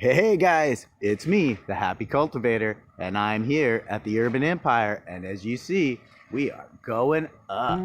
Hey guys, it's me, the Happy Cultivator, and I'm here at the Urban Empire, and as you see, we are going up.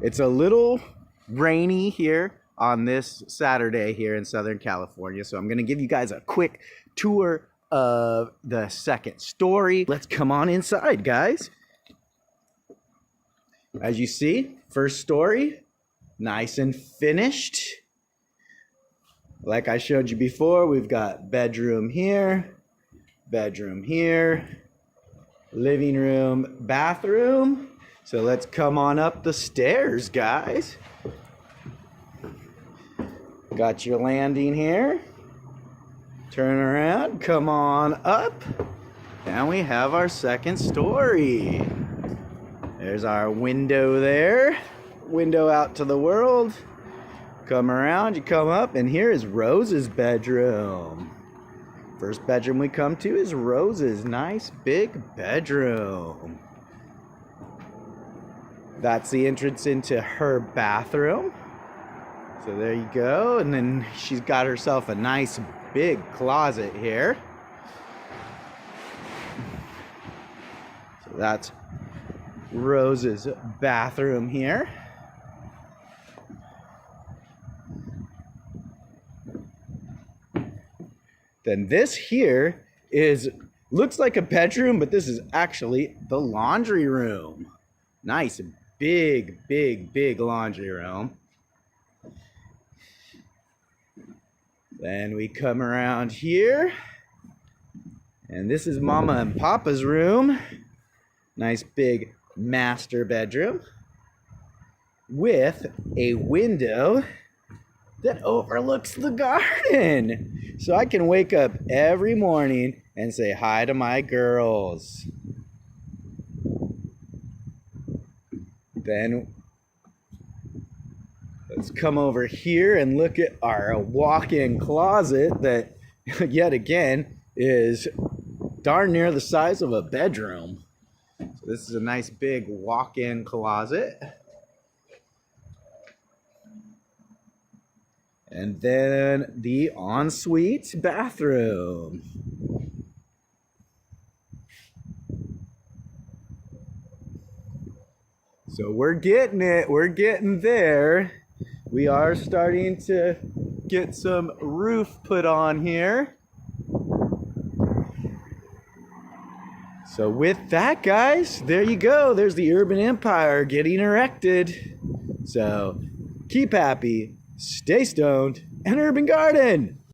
It's a little rainy here on this Saturday here in Southern California, so I'm going to give you guys a quick tour of the second story. Let's come on inside, guys. As you see, first story, nice and finished. Like I showed you before, we've got bedroom here, living room, bathroom. So let's come on up the stairs, guys. Got your landing here. Turn around, come on up. And we have our second story. There's our window there. Window out to the world. Come around, you come up, and here is Rose's bedroom. First bedroom we come to is Rose's nice big bedroom. That's the entrance into her bathroom. So there you go. And then she's got herself a nice big closet here. So that's Rose's bathroom here. Then this here looks like a bedroom, but this is actually the laundry room. Nice big laundry room. Then we come around here, and this is Mama and Papa's room. Nice big master bedroom with a window that overlooks the garden. So I can wake up every morning and say hi to my girls. Then let's come over here and look at our walk-in closet that yet again is darn near the size of a bedroom. So this is a nice big walk-in closet. And then the ensuite bathroom. So we're getting it, we're getting there. We are starting to get some roof put on here. So with that, guys, there you go. There's the Urban Empire getting erected. So keep happy, stay stoned, and urban garden.